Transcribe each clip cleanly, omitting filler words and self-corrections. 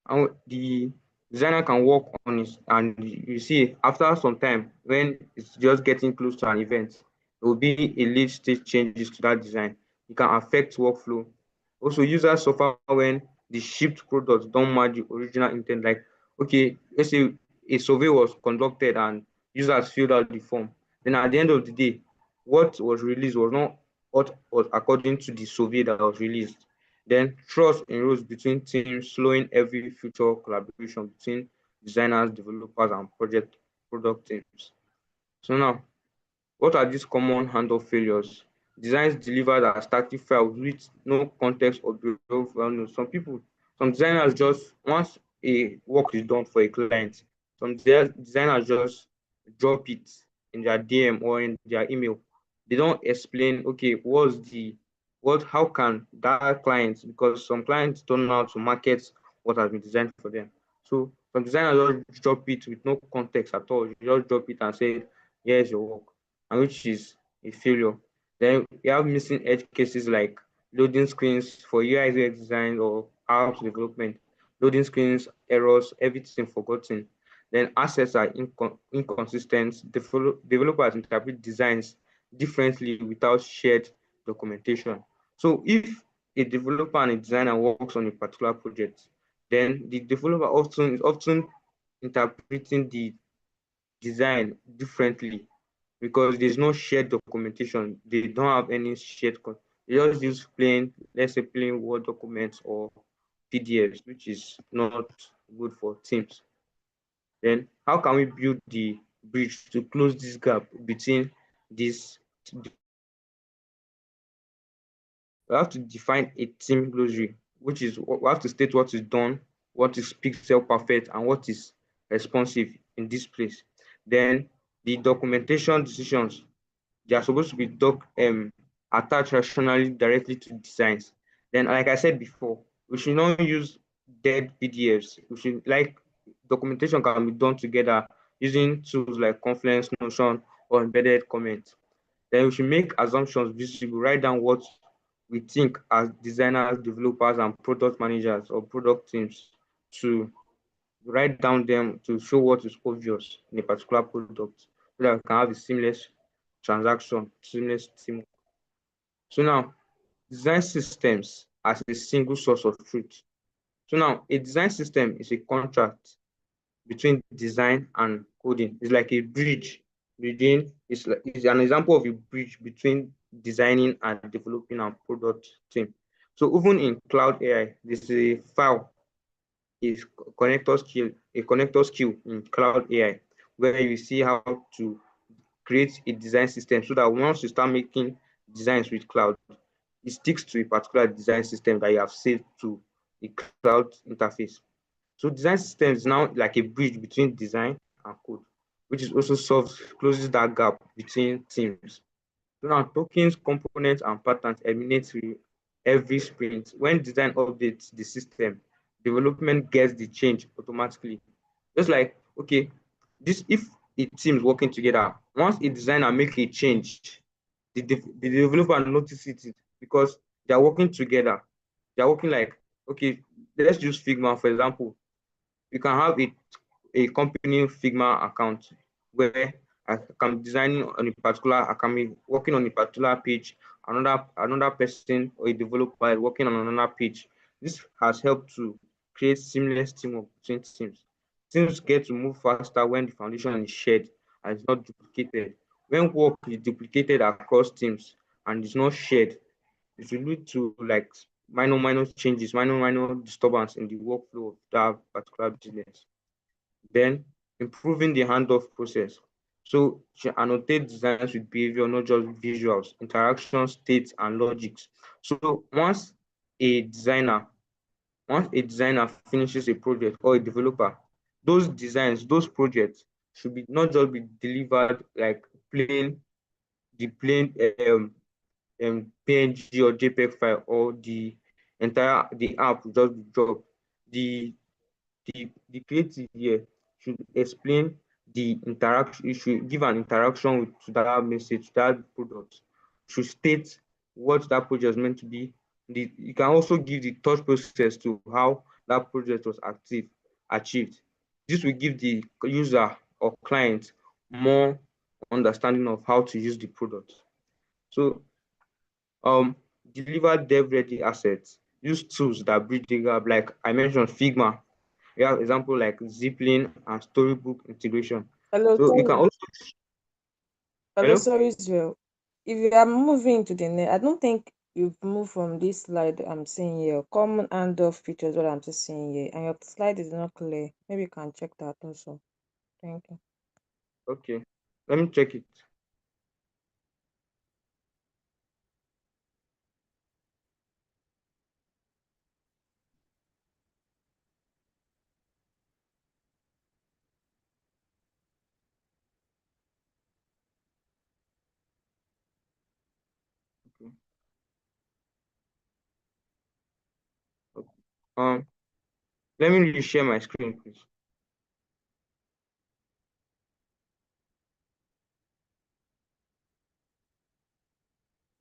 And the designer can work on it, and you see after some time when it's just getting close to an event, there will be a late stage changes to that design. It can affect workflow. Also, users suffer when the shipped products don't match the original intent. Like, okay, let's say a survey was conducted and users filled out the form. Then at the end of the day, what was released was not what was according to the survey that was released. Then trust erodes between teams, slowing every future collaboration between designers, developers, and project product teams. So now, what are these common handoff failures? Designs delivered as static files with no context or behavioral value. Some designers just, once a work is done for a client, some designers just drop it in their DM or in their email. They don't explain, okay, how can that client, because some clients don't know how to market what has been designed for them. So some designers just drop it with no context at all. You just drop it and say, here's your work, and which is a failure. Then we have missing edge cases like loading screens for UI/UX design or apps development, loading screens, errors, everything forgotten. Then assets are inconsistent. Developers interpret designs differently without shared documentation. So if a developer and a designer works on a particular project, then the developer often interpreting the design differently because there's no shared documentation. They don't have any they just use let's say plain Word documents or PDFs, which is not good for teams. Then how can we build the bridge to close this gap between these we have to define a team glossary, which is we have to state what is done, what is pixel perfect, and what is responsive in this place. Then the documentation decisions, they are supposed to be attached rationally directly to designs. Then, like I said before, we should not use dead PDFs. We should like documentation can be done together using tools like Confluence, Notion, or embedded comments. Then we should make assumptions visible, write down what we think as designers, developers, and product managers or product teams to write down them to show what is obvious in a particular product so that we can have a seamless transaction, seamless team. So now, design systems as a single source of truth. So now, a design system is a contract between design and coding. It's like a bridge it's an example of a bridge between designing and developing a product team. So even in cloud AI, this is a file is a connector skill in cloud AI, where you see how to create a design system so that once you start making designs with cloud, it sticks to a particular design system that you have saved to a cloud interface. So design system is now like a bridge between design and code, which is also closes that gap between teams. So now tokens, components, and patterns emanate every sprint. When design updates the system, development gets the change automatically. Just like, okay, this if a team is working together, once a designer make a change, the developer notices it because they are working together. They are working like, okay, let's use Figma, for example. You can have a company Figma account where I can be designing on a particular, I can be working on a particular page, another person or a developer is working on another page. This has helped to create seamless teamwork between teams. Teams get to move faster when the foundation is shared and it's not duplicated. When work is duplicated across teams and it's not shared, it will lead to like minor changes, minor disturbance in the workflow of that particular business. Then improving the handoff process. So she annotate designs with behavior, not just visuals, interaction, states, and logics. So a designer, once a designer finishes a project or a developer, those designs, those projects should be not just be delivered like plain PNG or JPEG file or the app will just be dropped. The the creative here should explain the interaction, it should give an interaction to that message, to that product, should state what that project is meant to be. You can also give the thought process to how that project was achieved. This will give the user or client more understanding of how to use the product. So um, deliver dev-ready assets. Use tools that bridge the gap, like I mentioned, Figma. We have example like Zipline and Storybook integration. Hello, So you can sorry. also, Hello, hello? sorry, Israel. If you are moving to the next, I don't think you've moved from this slide I'm seeing here. Common handoff features, what I'm just seeing here, and your slide is not clear. Maybe you can check that also. Thank you. Okay, let me check it. Okay. Okay. Let me share my screen, please.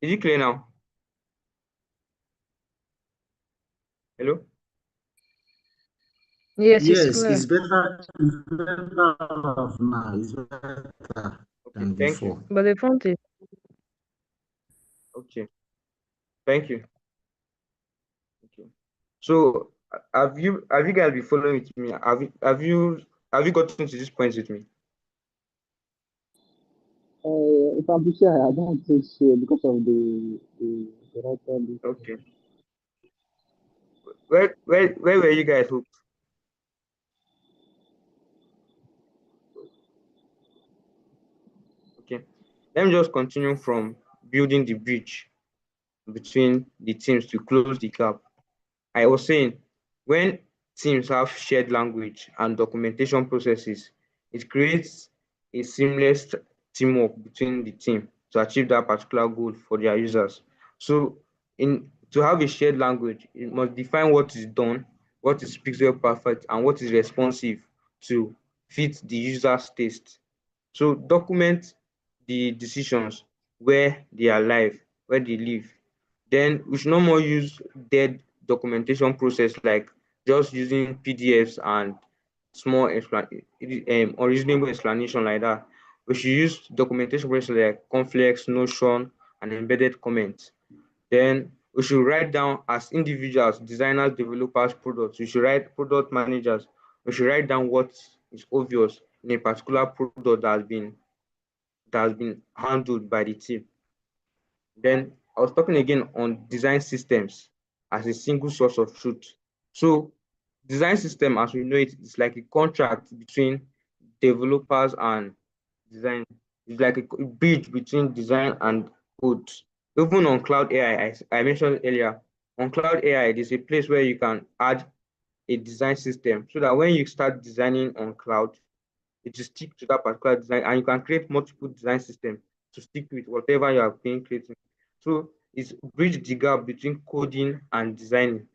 Is it clear now? Hello? Yes, it's Yes, clear. it's better off now. It's better Okay, than thank you. before. But the front is Okay, thank you. Okay. So have you guys been following with me? Have you gotten to this point with me? If I'm to say, I don't think so because of the writer. Okay. Where were you guys hooked? Okay. Let me just continue from building the bridge between the teams to close the gap. I was saying, when teams have shared language and documentation processes, it creates a seamless teamwork between the team to achieve that particular goal for their users. So, in to have a shared language, it must define what is done, what is pixel perfect, and what is responsive to fit the user's taste. So document the decisions where they are live, where they live. Then we should no more use dead documentation process like just using PDFs and small unreasonable explanation like that. We should use documentation process like Conflex, Notion, and embedded comments. Then we should write down as individuals, designers, developers, products. We should write product managers. We should write down what is obvious in a particular product that has been handled by the team. Then I was talking again on design systems as a single source of truth. So design system, as we know it, is like a contract between developers and design. It's like a bridge between design and code. Even on cloud AI, I mentioned earlier, on cloud AI, there's a place where you can add a design system so that when you start designing on cloud, it will stick to that particular design, and you can create multiple design systems to stick with whatever you are being creating. So it's bridge the gap between coding and designing.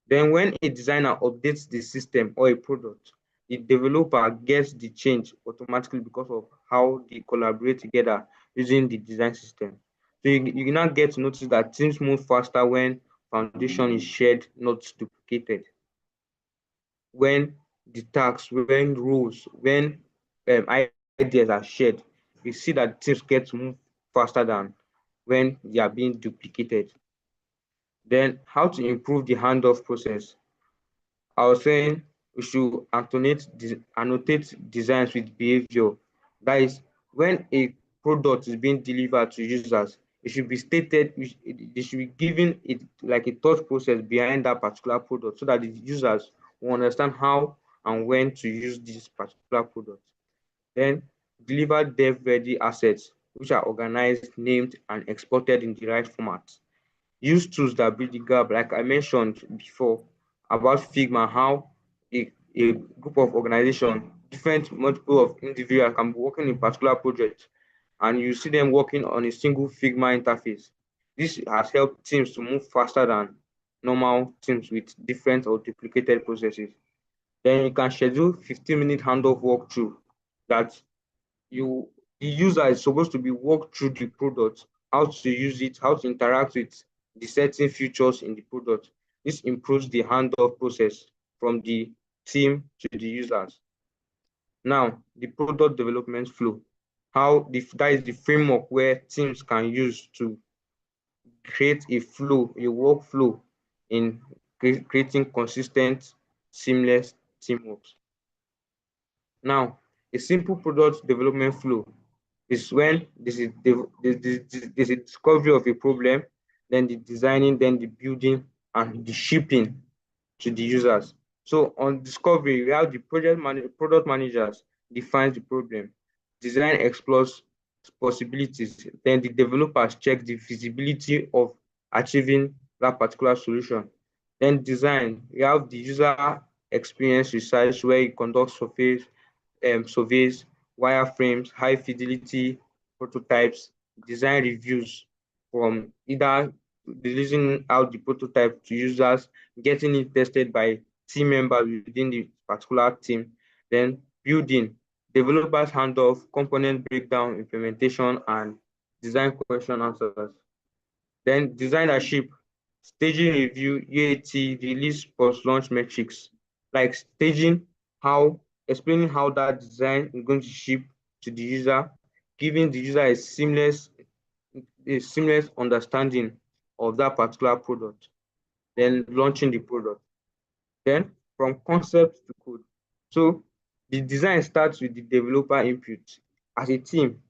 Then when a designer updates the system or a product, the developer gets the change automatically because of how they collaborate together using the design system. So you now get to notice that things move faster when foundation is shared, not duplicated. When the tasks, when rules, when ideas are shared, you see that things get to move faster than when they are being duplicated. Then how to improve the handoff process. I was saying we should annotate designs with behavior. That is, when a product is being delivered to users, it should be stated, they should be given it like a thought process behind that particular product so that the users will understand how and when to use this particular product. Then deliver dev-ready assets which are organized, named, and exported in the right format. Use tools that bridge the gap, like I mentioned before about Figma, how a group of organization, different multiple of individuals can be working in particular project, and you see them working on a single Figma interface. This has helped teams to move faster than normal teams with different or duplicated processes. Then you can schedule 15-minute handoff walkthrough that you the user is supposed to be walked through the product, how to use it, how to interact with the certain features in the product. This improves the handoff process from the team to the users. Now, the product development flow. That is the framework where teams can use to create a flow, a workflow in creating consistent, seamless teamwork. Now, a simple product development flow is when there's a discovery of a problem, then the designing, then the building, and the shipping to the users. So on discovery, we have the product managers defines the problem, design explores possibilities, then the developers check the feasibility of achieving that particular solution. Then design, we have the user experience research where you conduct surveys, wireframes, high fidelity prototypes, design reviews from either releasing out the prototype to users, getting it tested by team members within the particular team, then building, developers handoff, component breakdown, implementation, and design question answers. Then designership, staging review, UAT, release post-launch metrics, like staging how, explaining how that design is going to ship to the user, giving the user a seamless understanding of that particular product, then launching the product. Then from concept to code. So the design starts with the developer input. As a team,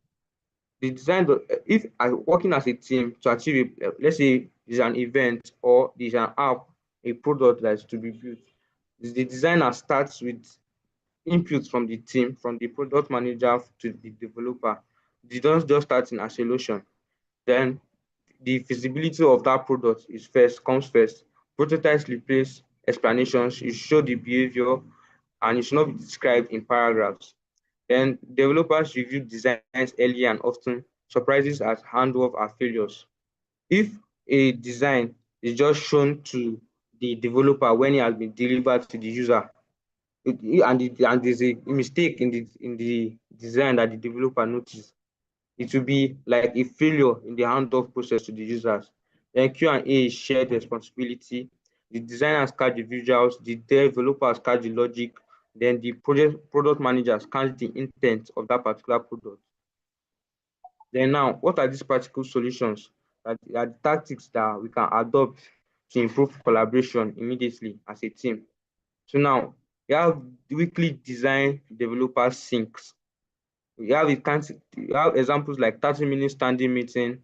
the design, if working as a team to achieve let's say there's an event or there's an app, a product that is to be built, the designer starts with input from the team, from the product manager to the developer. They don't just start in isolation. Then the feasibility of that product comes first. Prototypes replace explanations. You show the behavior and it should not be described in paragraphs. Then developers review designs early and often. Surprises as handoff are failures. If a design is just shown to the developer when it has been delivered to the user, and there's a mistake in the design that the developer noticed, it will be like a failure in the handoff process to the users. Then Q&A is shared responsibility. The designers catch the visuals, the developers catch the logic, then the product managers catch the intent of that particular product. Then now, what are these practical solutions? That are the tactics that we can adopt to improve collaboration immediately as a team. So now, we have weekly design developer syncs. We have examples like 30-minute standing meeting,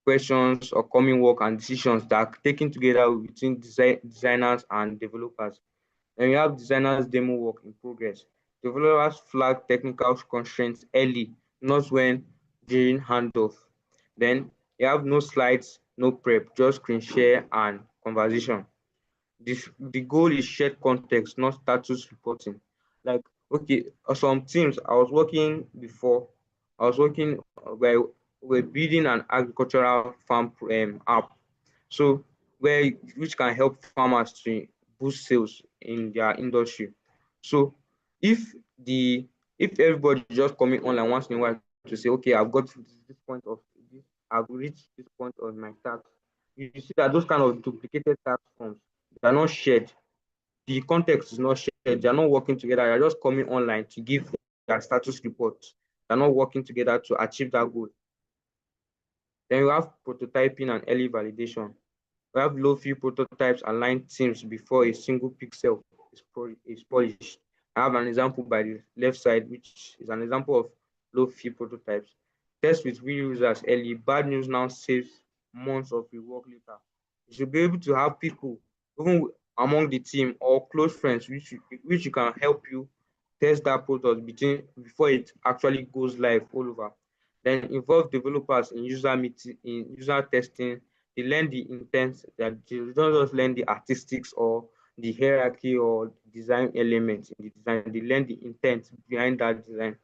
questions, upcoming work, and decisions that are taken together between designers and developers. And we have designers demo work in progress. Developers flag technical constraints early, not when during handoff. Then you have no slides, no prep, just screen share and conversation. The goal is shared context, not status reporting. Like, okay, some teams I was working before, I was working where we're building an agricultural farm app. So which can help farmers to boost sales in their industry. So if the if everybody just coming online once in a while to say, okay, I've got to this point of this, I've reached this point of my task, you see that those kind of duplicated task forms, they are not shared. The context is not shared. They are not working together. They are just coming online to give their status report. They are not working together to achieve that goal. Then we have prototyping and early validation. We have low-fee prototypes aligned teams before a single pixel is polished. I have an example by the left side, which is an example of low-fee prototypes. Test with real users early. Bad news now saves months of rework later. You should be able to have people, even among the team or close friends, which you can help you test that product before it actually goes live all over. Then involve developers in user meeting, in user testing. They learn the intent, that they don't just learn the artistics or the hierarchy or design elements in the design. They learn the intent behind that design.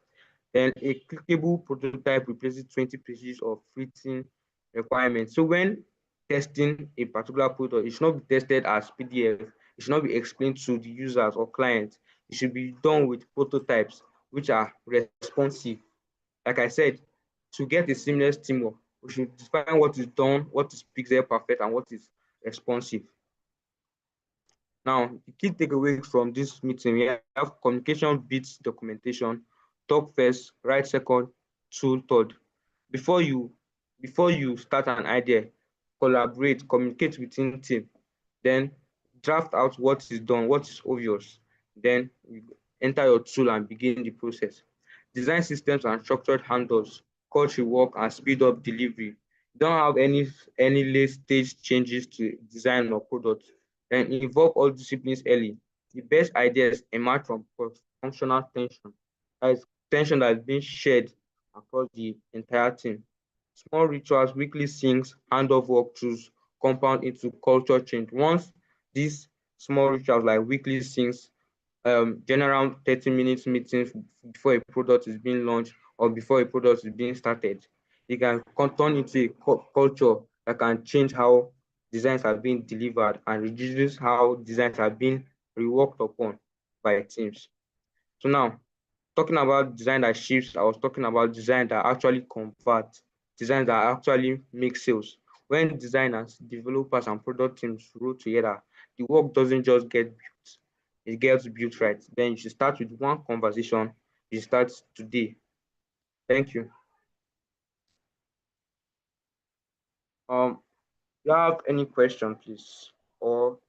Then a clickable prototype replaces 20 pages of written requirements. So when testing a particular product, it should not be tested as PDF. It should not be explained to the users or clients. It should be done with prototypes which are responsive. Like I said, to get a seamless teamwork, we should define what is done, what is pixel perfect, and what is responsive. Now, the key takeaways from this meeting, we have communication beats documentation, talk first, write second, tool third. Before you before you start an idea, collaborate, communicate within team, then draft out what is done, what is obvious, then you enter your tool and begin the process. Design systems and structured handles, cut rework and speed up delivery. You don't have any late stage changes to design or product. Then involve all disciplines early. The best ideas emerge from cross-functional tension. That is tension that is being shared across the entire team. Small rituals, weekly syncs, handoff walkthroughs compound into culture change. Once these small rituals like weekly syncs, general 30 minutes meetings before a product is being launched or before a product is being started, it can turn into a culture that can change how designs are being delivered and reduces how designs are being reworked upon by teams. So now, talking about design that shifts, I was talking about design that actually convert, design that actually make sales. When designers, developers, and product teams roll together, the work doesn't just get built, it gets built right. Then you should start with one conversation. You start today. Thank you. Do you have any question, please? Or